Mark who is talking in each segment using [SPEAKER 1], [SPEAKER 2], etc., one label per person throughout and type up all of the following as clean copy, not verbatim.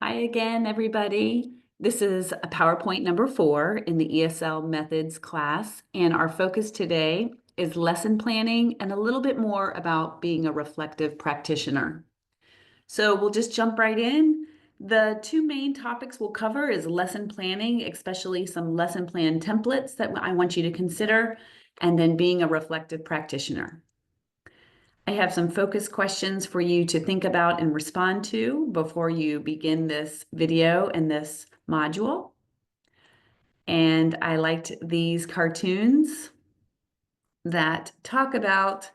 [SPEAKER 1] Hi again, everybody. This is a PowerPoint number 4 in the ESL Methods class, and our focus today is lesson planning and a little bit more about being a reflective practitioner. So we'll just jump right in. The two main topics we'll cover is lesson planning, especially some lesson plan templates that I want you to consider, and then being a reflective practitioner. I have some focus questions for you to think about and respond to before you begin this video and this module. And I liked these cartoons that talk about,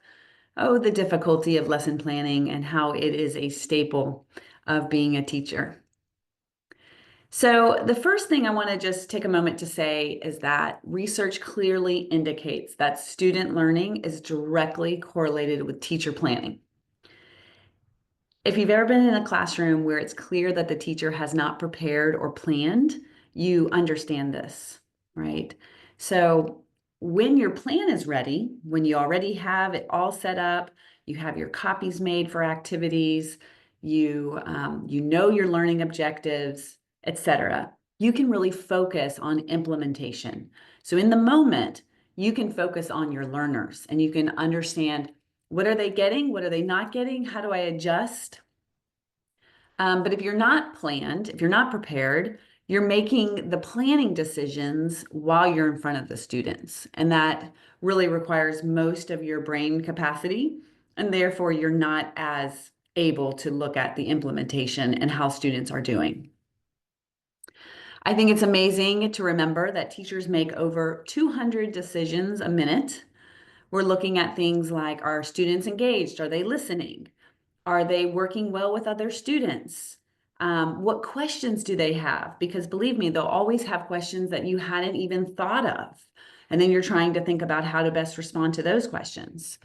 [SPEAKER 1] the difficulty of lesson planning and how it is a staple of being a teacher. So the first thing I want to just take a moment to say is that research clearly indicates that student learning is directly correlated with teacher planning. If you've ever been in a classroom where it's clear that the teacher has not prepared or planned, you understand this, right? So when your plan is ready, when you already have it all set up, you have your copies made for activities, you know your learning objectives, etc., you can really focus on implementation. So in the moment, you can focus on your learners and you can understand what are they getting? What are they not getting? How do I adjust? But if you're not planned, if you're not prepared, you're making the planning decisions while you're in front of the students. And that really requires most of your brain capacity. And therefore, you're not as able to look at the implementation and how students are doing. I think it's amazing to remember that teachers make over 200 decisions a minute. We're looking at things like, are students engaged? Are they listening? Are they working well with other students? What questions do they have? Because believe me, they'll always have questions that you hadn't even thought of. And then you're trying to think about how to best respond to those questions.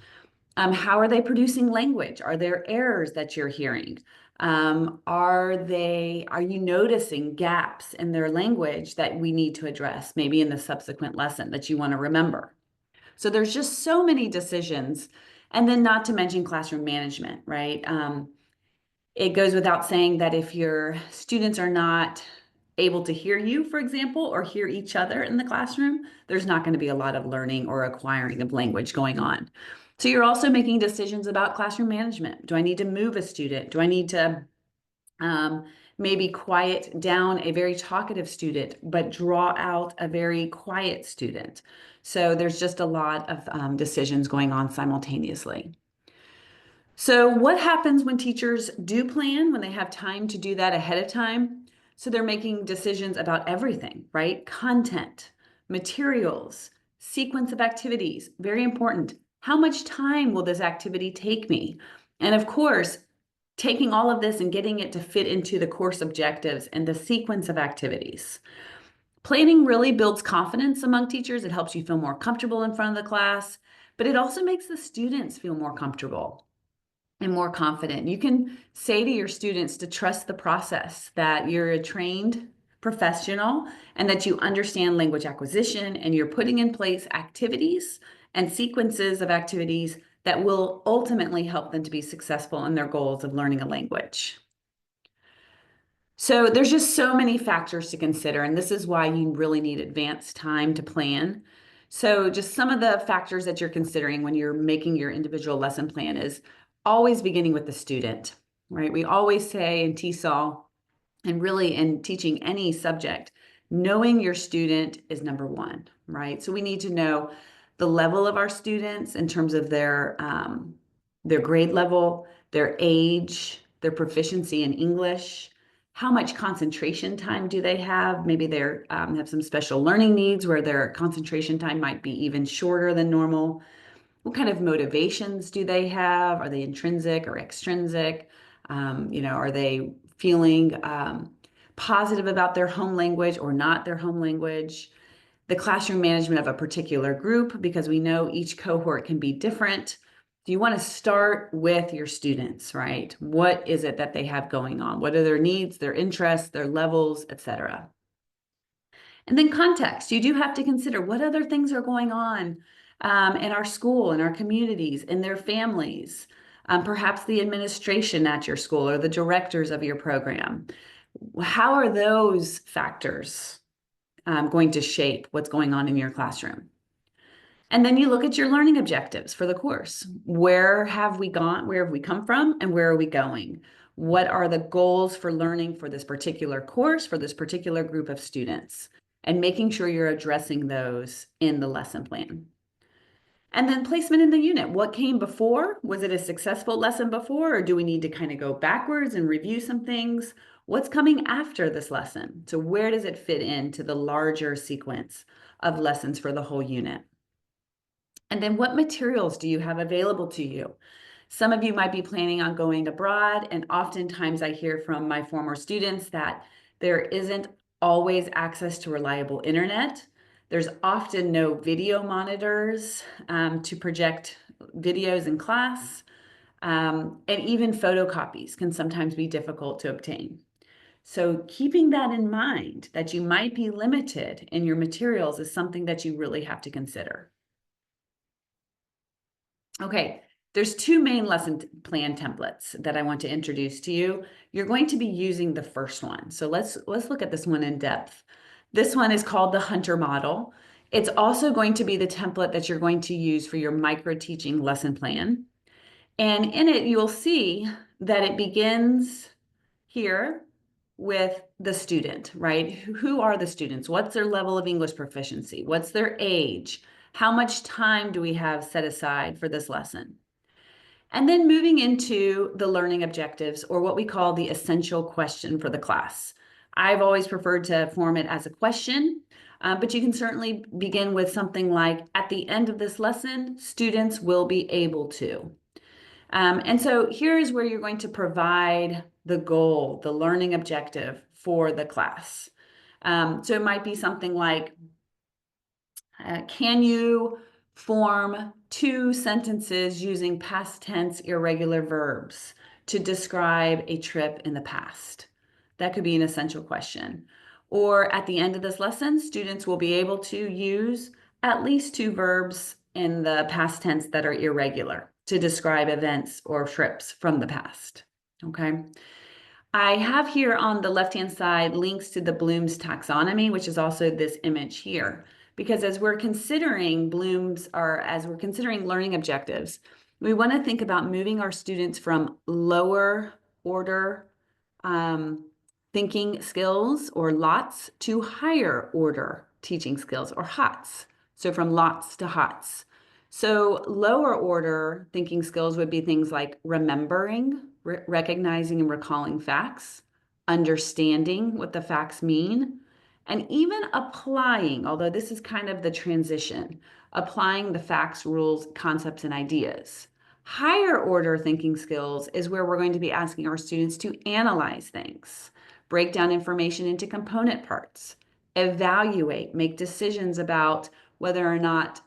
[SPEAKER 1] How are they producing language? Are there errors that you're hearing? Are you noticing gaps in their language that we need to address, maybe in the subsequent lesson that you want to remember? So there's just so many decisions. And then not to mention classroom management, right? It goes without saying that if your students are not able to hear you, for example, or hear each other in the classroom, there's not going to be a lot of learning or acquiring of language going on. So you're also making decisions about classroom management. Do I need to move a student? Do I need to um, maybe quiet down a very talkative student, but draw out a very quiet student? So there's just a lot of decisions going on simultaneously. So what happens when teachers do plan, when they have time to do that ahead of time? So they're making decisions about everything, right? Content, materials, sequence of activities, very important. How much time will this activity take me? And of course, taking all of this and getting it to fit into the course objectives and the sequence of activities. Planning really builds confidence among teachers. It helps you feel more comfortable in front of the class, but it also makes the students feel more comfortable and more confident. You can say to your students to trust the process, that you're a trained professional and that you understand language acquisition and you're putting in place activities and sequences of activities that will ultimately help them to be successful in their goals of learning a language. So there's just so many factors to consider, and this is why you really need advanced time to plan. So just some of the factors that you're considering when you're making your individual lesson plan is always beginning with the student, right? We always say in TESOL, and really in teaching any subject, knowing your student is number one, right? So we need to know the level of our students in terms of their grade level, their age, their proficiency in English, how much concentration time do they have? Maybe they have some special learning needs where their concentration time might be even shorter than normal. What kind of motivations do they have? Are they intrinsic or extrinsic? Are they feeling positive about their home language or not their home language? The classroom management of a particular group, because we know each cohort can be different. Do you want to start with your students, right? What is it that they have going on? What are their needs, their interests, their levels, etc.? And then context. You do have to consider what other things are going on in our school, in our communities, in their families, perhaps the administration at your school or the directors of your program. How are those factors going to shape what's going on in your classroom? And then you look at your learning objectives for the course. Where have we gone? Where have we come from? And where are we going? What are the goals for learning for this particular course, for this particular group of students? And making sure you're addressing those in the lesson plan. And then placement in the unit. What came before? Was it a successful lesson before, or do we need to kind of go backwards and review some things? What's coming after this lesson? So where does it fit into the larger sequence of lessons for the whole unit? And then what materials do you have available to you? Some of you might be planning on going abroad, and oftentimes I hear from my former students that there isn't always access to reliable internet. There's often no video monitors to project videos in class, and even photocopies can sometimes be difficult to obtain. So keeping that in mind, that you might be limited in your materials, is something that you really have to consider. Okay, there's two main lesson plan templates that I want to introduce to you. You're going to be using the first one. So let's look at this one in depth. This one is called the Hunter model. It's also going to be the template that you're going to use for your micro teaching lesson plan. And in it, you'll see that it begins here with the student, right? Who are the students? What's their level of English proficiency? What's their age? How much time do we have set aside for this lesson? And then moving into the learning objectives, or what we call the essential question for the class. I've always preferred to form it as a question, but you can certainly begin with something like, at the end of this lesson, students will be able to. And so here's where you're going to provide the goal, the learning objective for the class. So it might be something like, can you form 2 sentences using past tense irregular verbs to describe a trip in the past? That could be an essential question. Or at the end of this lesson, students will be able to use at least 2 verbs in the past tense that are irregular to describe events or trips from the past. Okay. I have here on the left-hand side links to the Bloom's taxonomy, which is also this image here. Because as we're considering as we're considering learning objectives, we want to think about moving our students from lower order thinking skills, or lots, to higher order teaching skills, or HOTS. So from lots to HOTS. So lower order thinking skills would be things like remembering, recognizing and recalling facts, understanding what the facts mean, and even applying, although this is kind of the transition, applying the facts, rules, concepts, and ideas. Higher order thinking skills is where we're going to be asking our students to analyze things, break down information into component parts, evaluate, make decisions about whether or not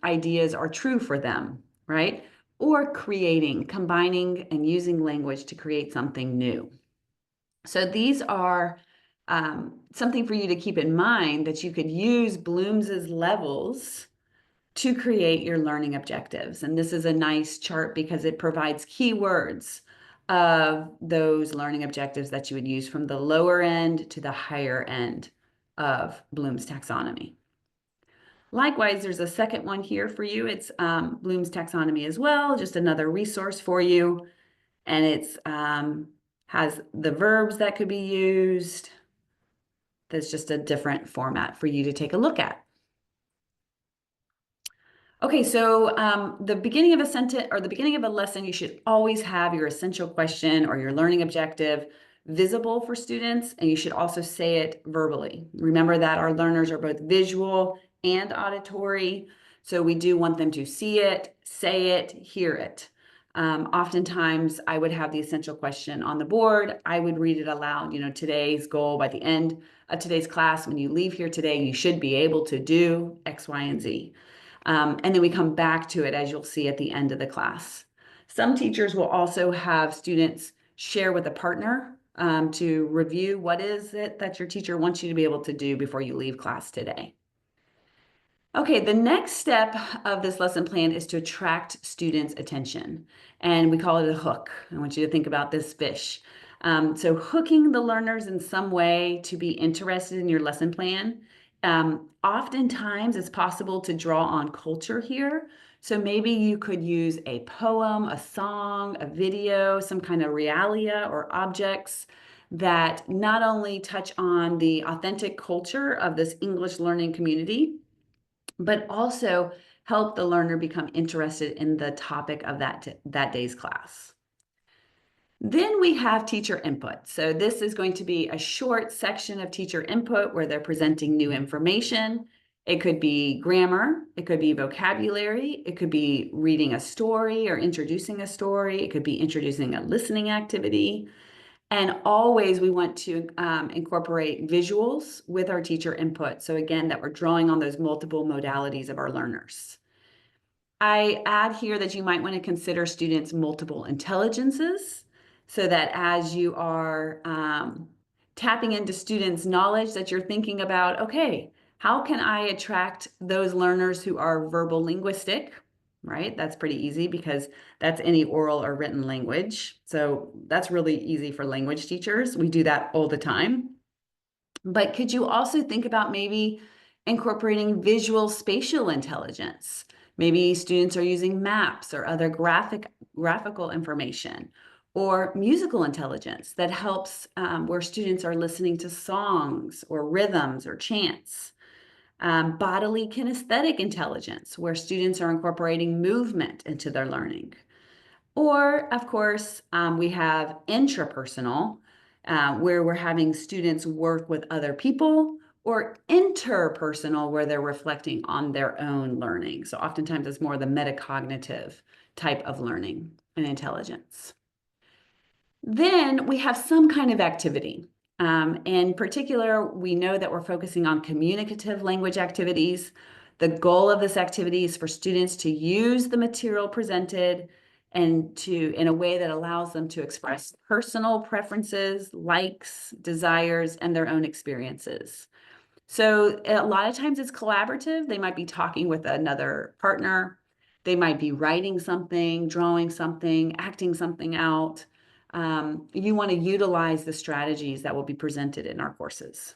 [SPEAKER 1] ideas are true for them, right? Or creating, combining and using language to create something new. So these are something for you to keep in mind, that you could use Bloom's levels to create your learning objectives. And this is a nice chart because it provides keywords of those learning objectives that you would use from the lower end to the higher end of Bloom's taxonomy. Likewise, there's a second one here for you. It's Bloom's taxonomy as well, just another resource for you. And it's has the verbs that could be used. That's just a different format for you to take a look at. Okay, so the beginning of a sentence or the beginning of a lesson, you should always have your essential question or your learning objective visible for students, and you should also say it verbally. Remember that our learners are both visual and auditory, so we do want them to see it, say it, hear it. Oftentimes, I would have the essential question on the board. I would read it aloud. Today's goal by the end of today's class, when you leave here today, you should be able to do X, Y, and Z. And then we come back to it, as you'll see at the end of the class. Some teachers will also have students share with a partner to review what is it that your teacher wants you to be able to do before you leave class today. Okay, the next step of this lesson plan is to attract students' attention, and we call it a hook. I want you to think about this fish. So hooking the learners in some way to be interested in your lesson plan. Oftentimes it's possible to draw on culture here. So maybe you could use a poem, a song, a video, some kind of realia or objects that not only touch on the authentic culture of this English learning community, but also help the learner become interested in the topic of that day's class. Then we have teacher input. So this is going to be a short section of teacher input where they're presenting new information. It could be grammar, it could be vocabulary, it could be reading a story or introducing a story, it could be introducing a listening activity. And always we want to incorporate visuals with our teacher input. So again, that we're drawing on those multiple modalities of our learners. I add here that you might want to consider students' multiple intelligences so that as you are tapping into students' knowledge that you're thinking about, okay, how can I attract those learners who are verbal linguistic, right? That's pretty easy because that's any oral or written language. So that's really easy for language teachers. We do that all the time. But could you also think about maybe incorporating visual spatial intelligence? Maybe students are using maps or other graphical information, or musical intelligence that helps where students are listening to songs or rhythms or chants. Bodily kinesthetic intelligence, where students are incorporating movement into their learning. Or, of course, we have intrapersonal, where we're having students work with other people, or interpersonal, where they're reflecting on their own learning. So oftentimes it's more the metacognitive type of learning and intelligence. Then we have some kind of activity. In particular, we know that we're focusing on communicative language activities. The goal of this activity is for students to use the material presented and in a way that allows them to express personal preferences, likes, desires, and their own experiences. So a lot of times it's collaborative. They might be talking with another partner. They might be writing something, drawing something, acting something out. You want to utilize the strategies that will be presented in our courses.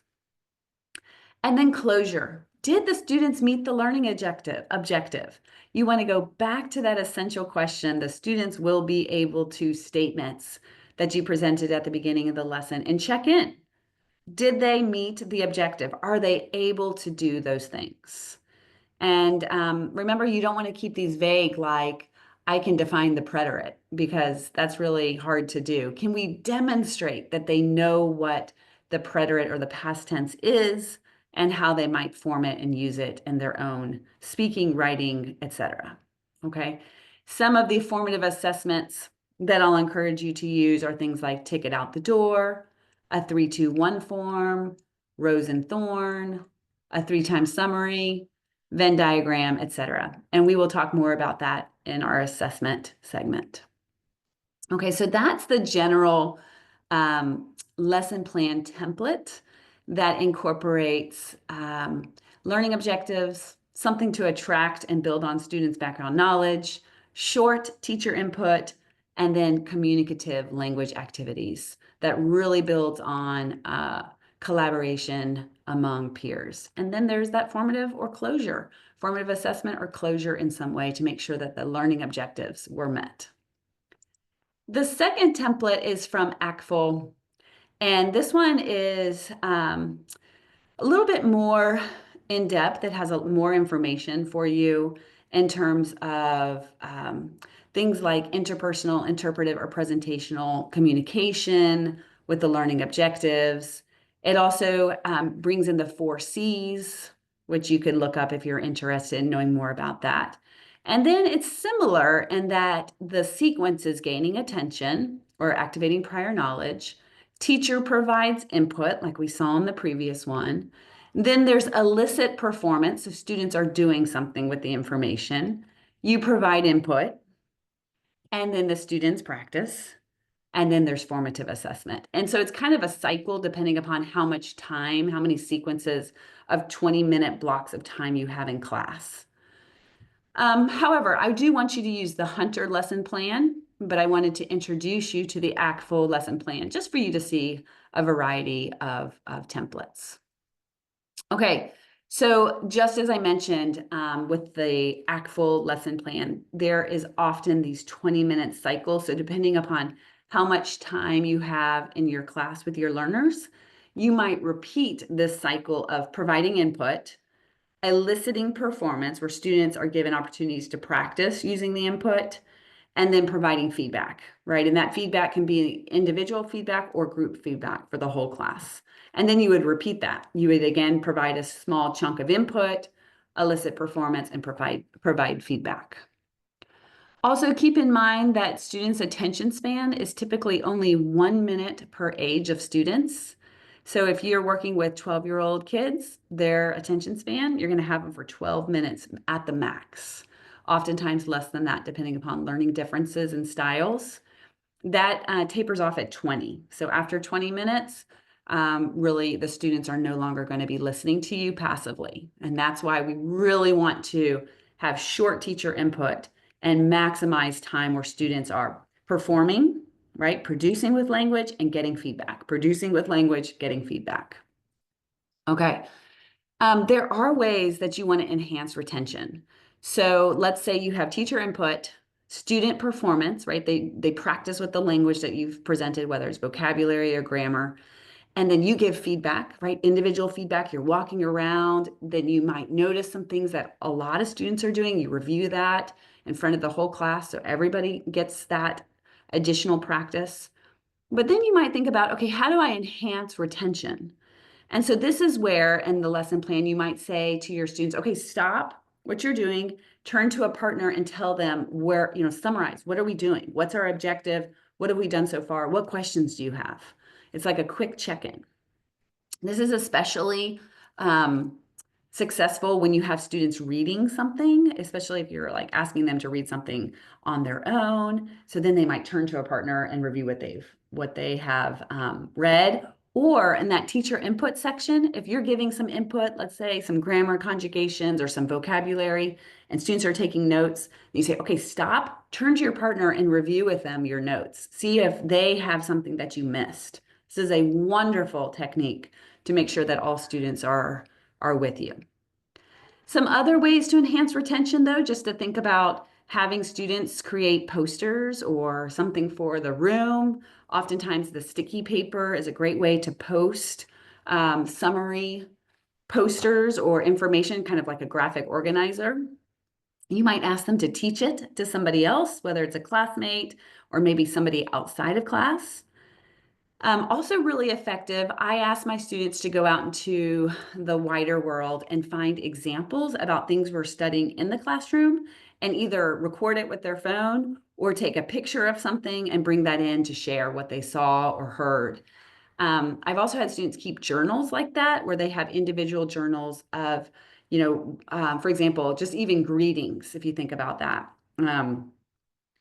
[SPEAKER 1] And then closure. Did the students meet the learning objective? You want to go back to that essential question. The students will be able to statements that you presented at the beginning of the lesson and check in. Did they meet the objective? Are they able to do those things? And remember, you don't want to keep these vague, like, I can define the preterite, because that's really hard to do. Can we demonstrate that they know what the preterite or the past tense is and how they might form it and use it in their own speaking, writing, etc.? Okay. Some of the formative assessments that I'll encourage you to use are things like ticket out the door, a 3-2-1 form, rose and thorn, a 3-time summary, Venn diagram, etc. And we will talk more about that in our assessment segment. Okay, so that's the general lesson plan template that incorporates learning objectives, something to attract and build on students' background knowledge, short teacher input, and then communicative language activities that really builds on collaboration among peers. And then there's that formative assessment or closure in some way to make sure that the learning objectives were met. The second template is from ACTFL, and this one is a little bit more in depth. It has more information for you in terms of things like interpersonal, interpretive, or presentational communication with the learning objectives. It also brings in the 4 C's, which you can look up if you're interested in knowing more about that. And then it's similar in that the sequence is gaining attention or activating prior knowledge. Teacher provides input, like we saw in the previous one. Then there's elicit performance, so students are doing something with the information. You provide input, and then the students practice, and then there's formative assessment. And so it's kind of a cycle depending upon how much time, how many sequences of 20-minute blocks of time you have in class. However, I do want you to use the Hunter lesson plan. but I wanted to introduce you to the actual lesson plan just for you to see a variety of templates. Okay, so just as I mentioned with the actual lesson plan, there is often these 20-minute cycles. So depending upon how much time you have in your class with your learners, you might repeat this cycle of providing input, eliciting performance, where students are given opportunities to practice using the input, and then providing feedback, right? And that feedback can be individual feedback or group feedback for the whole class. And then you would repeat that. You would again provide a small chunk of input, elicit performance, and provide feedback. Also, keep in mind that students' attention span is typically only 1 minute per age of students. So if you're working with 12-year-old kids, their attention span, you're going to have them for 12 minutes at the max. Oftentimes less than that, depending upon learning differences and styles. That tapers off at 20. So after 20 minutes, really the students are no longer going to be listening to you passively. And that's why we really want to have short teacher input and maximize time where students are performing, right? Producing with language and getting feedback. Producing with language, getting feedback. Okay. There are ways that you want to enhance retention. So let's say you have teacher input, student performance, right? They practice with the language that you've presented, whether it's vocabulary or grammar. And then you give feedback, right? Individual feedback. You're walking around, then you might notice some things that a lot of students are doing. You review that in front of the whole class so everybody gets that additional practice. But then you might think about, okay, how do I enhance retention? And so this is where in the lesson plan, you might say to your students, okay, stop what you're doing, turn to a partner and tell them where, summarize, what are we doing? What's our objective? What have we done so far? What questions do you have? It's like a quick check-in. This is especially successful when you have students reading something, especially if you're like asking them to read something on their own. So then they might turn to a partner and review what they have read. Or in that teacher input section, if you're giving some input, let's say some grammar conjugations or some vocabulary, and students are taking notes, you say, okay, stop, turn to your partner and review with them your notes. See if they have something that you missed. This is a wonderful technique to make sure that all students are with you. Some other ways to enhance retention, though, just to think about having students create posters or something for the room. Oftentimes the sticky paper is a great way to post summary posters or information, kind of like a graphic organizer. You might ask them to teach it to somebody else, whether it's a classmate or maybe somebody outside of class. Also really effective, I ask my students to go out into the wider world and find examples about things we're studying in the classroom and either record it with their phone or take a picture of something and bring that in to share what they saw or heard. I've also had students keep journals like that where they have individual journals of, for example, just even greetings, if you think about that.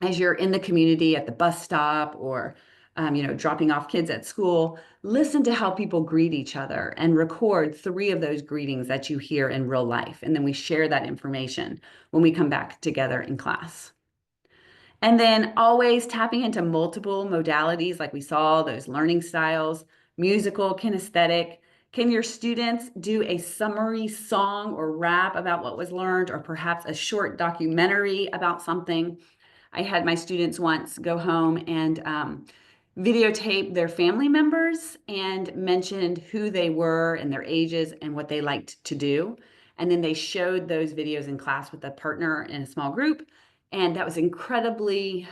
[SPEAKER 1] As you're in the community at the bus stop or dropping off kids at school, listen to how people greet each other and record 3 of those greetings that you hear in real life. And then we share that information when we come back together in class. And then always tapping into multiple modalities, like we saw, those learning styles, musical, kinesthetic. Can your students do a summary song or rap about what was learned, or perhaps a short documentary about something? I had my students once go home and videotape their family members and mentioned who they were and their ages and what they liked to do. And then they showed those videos in class with a partner in a small group. And that was incredibly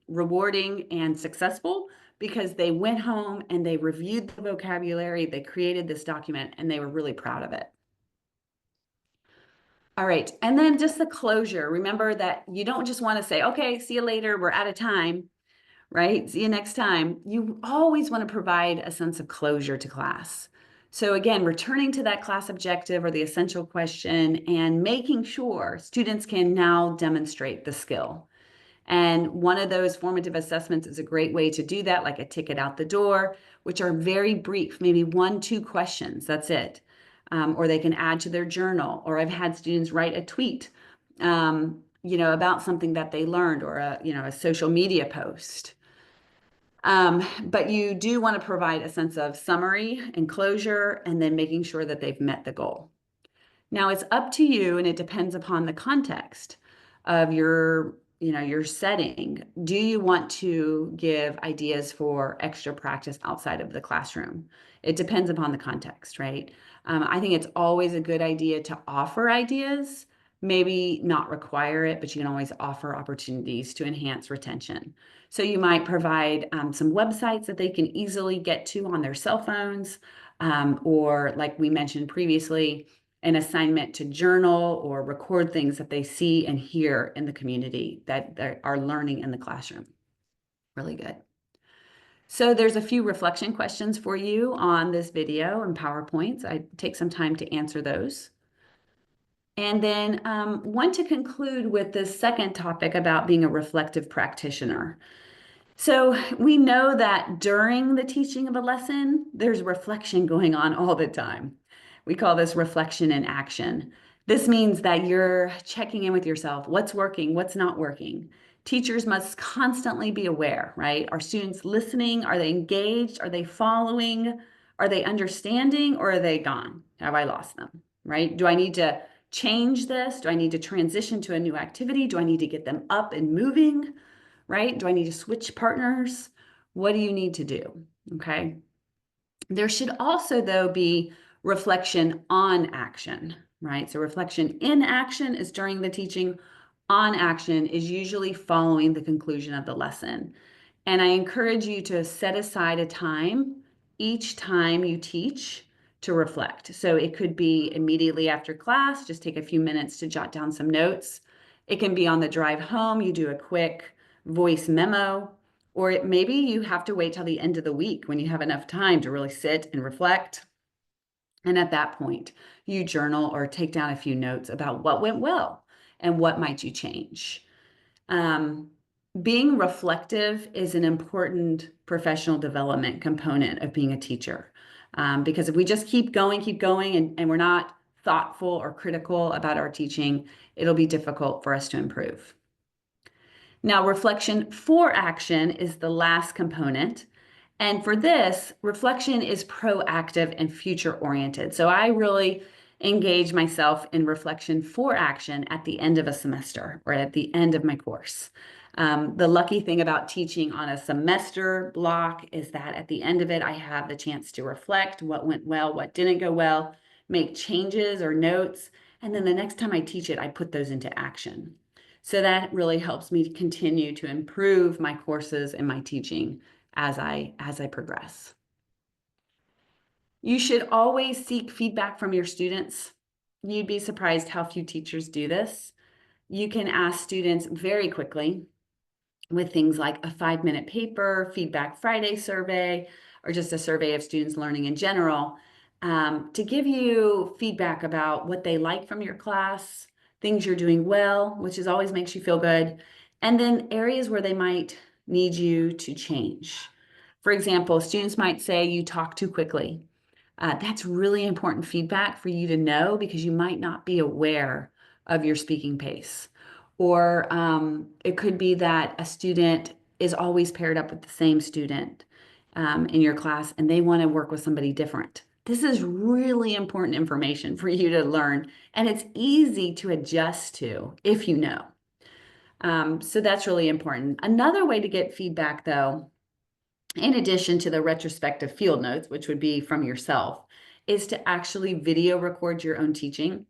[SPEAKER 1] rewarding and successful because they went home and they reviewed the vocabulary, they created this document, and they were really proud of it. All right, and then just the closure. Remember that you don't just want to say, okay, see you later, we're out of time, right? See you next time. You always want to provide a sense of closure to class. So again, returning to that class objective or the essential question and making sure students can now demonstrate the skill. And one of those formative assessments is a great way to do that, like a ticket out the door, which are very brief, maybe 1, 2 questions, that's it. Or they can add to their journal, or I've had students write a tweet about something that they learned or a social media post. But you do want to provide a sense of summary and closure and then making sure that they've met the goal. Now it's up to you and it depends upon the context of your setting. Do you want to give ideas for extra practice outside of the classroom? It depends upon the context, right? I think it's always a good idea to offer ideas, maybe not require it, but you can always offer opportunities to enhance retention. So you might provide some websites that they can easily get to on their cell phones, or like we mentioned previously, an assignment to journal or record things that they see and hear in the community that they are learning in the classroom. Really good. So there's a few reflection questions for you on this video and PowerPoints. I take some time to answer those. And then want to conclude with the second topic about being a reflective practitioner. So we know that during the teaching of a lesson, there's reflection going on all the time. We call this reflection in action. This means that you're checking in with yourself. What's working? What's not working? Teachers must constantly be aware, right? Are students listening? Are they engaged? Are they following? Are they understanding, or are they gone? Have I lost them, right? Do I need to change this? Do I need to transition to a new activity? Do I need to get them up and moving? Right? Do I need to switch partners? What do you need to do? Okay. There should also, though, be reflection on action, right? So reflection in action is during the teaching. On action is usually following the conclusion of the lesson. And I encourage you to set aside a time each time you teach to reflect. So it could be immediately after class, just take a few minutes to jot down some notes. It can be on the drive home, you do a quick voice memo, or maybe you have to wait till the end of the week when you have enough time to really sit and reflect. And at that point, you journal or take down a few notes about what went well and what might you change. Being reflective is an important professional development component of being a teacher. Because if we just keep going, and we're not thoughtful or critical about our teaching, it'll be difficult for us to improve. Now, reflection for action is the last component. And for this, reflection is proactive and future oriented. So I really engage myself in reflection for action at the end of a semester or at the end of my course. The lucky thing about teaching on a semester block is that at the end of it, I have the chance to reflect what went well, what didn't go well, make changes or notes. And then the next time I teach it, I put those into action. So that really helps me continue to improve my courses and my teaching as I progress. You should always seek feedback from your students. You'd be surprised how few teachers do this. You can ask students very quickly with things like a 5-minute paper, Feedback Friday survey, or just a survey of students learning in general, to give you feedback about what they like from your class, things you're doing well, which always makes you feel good, and then areas where they might need you to change. For example, students might say you talk too quickly. That's really important feedback for you to know because you might not be aware of your speaking pace. Or it could be that a student is always paired up with the same student in your class and they want to work with somebody different. This is really important information for you to learn, and it's easy to adjust to if you know. So that's really important. Another way to get feedback, though, in addition to the retrospective field notes, which would be from yourself, is to actually video record your own teaching.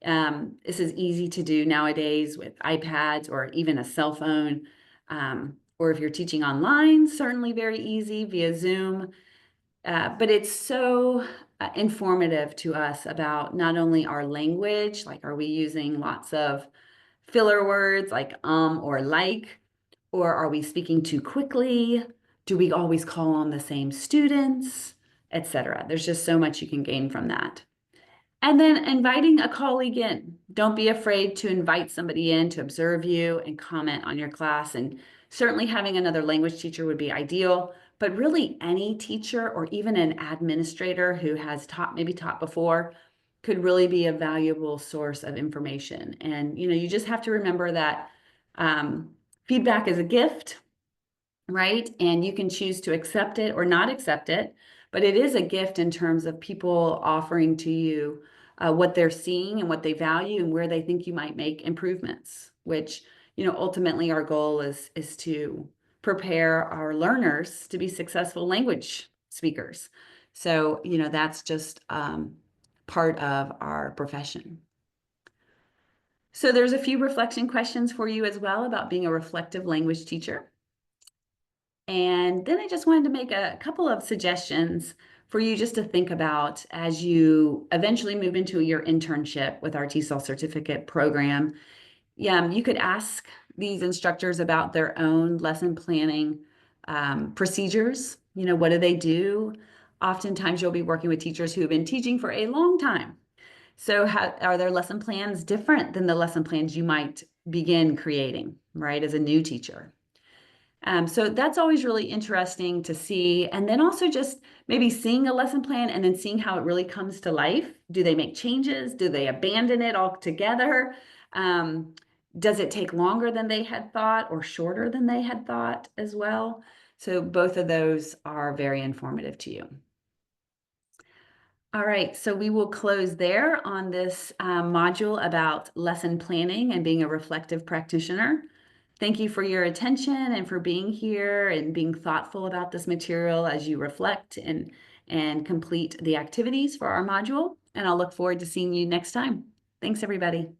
[SPEAKER 1] This is easy to do nowadays with iPads or even a cell phone. Or if you're teaching online, certainly very easy via Zoom. But it's so informative to us about not only our language, like are we using lots of filler words like or like, or are we speaking too quickly? Do we always call on the same students, etc.? There's just so much you can gain from that. And then inviting a colleague in. Don't be afraid to invite somebody in to observe you and comment on your class. And certainly having another language teacher would be ideal, but really any teacher or even an administrator who has maybe taught before could really be a valuable source of information. And, you just have to remember that feedback is a gift, right? And you can choose to accept it or not accept it, but it is a gift in terms of people offering to you what they're seeing and what they value and where they think you might make improvements, which, ultimately our goal is to prepare our learners to be successful language speakers. So, that's just part of our profession. So there's a few reflection questions for you as well about being a reflective language teacher. And then I just wanted to make a couple of suggestions for you just to think about as you eventually move into your internship with our TESOL certificate program. Yeah, you could ask these instructors about their own lesson planning procedures. What do they do? Oftentimes you'll be working with teachers who have been teaching for a long time. So are their lesson plans different than the lesson plans you might begin creating, right, as a new teacher? So that's always really interesting to see. And then also just maybe seeing a lesson plan and then seeing how it really comes to life. Do they make changes? Do they abandon it altogether? Um, does it take longer than they had thought or shorter than they had thought as well? So both of those are very informative to you. All right, so we will close there on this module about lesson planning and being a reflective practitioner. Thank you for your attention and for being here and being thoughtful about this material as you reflect and complete the activities for our module. And I'll look forward to seeing you next time. Thanks, everybody.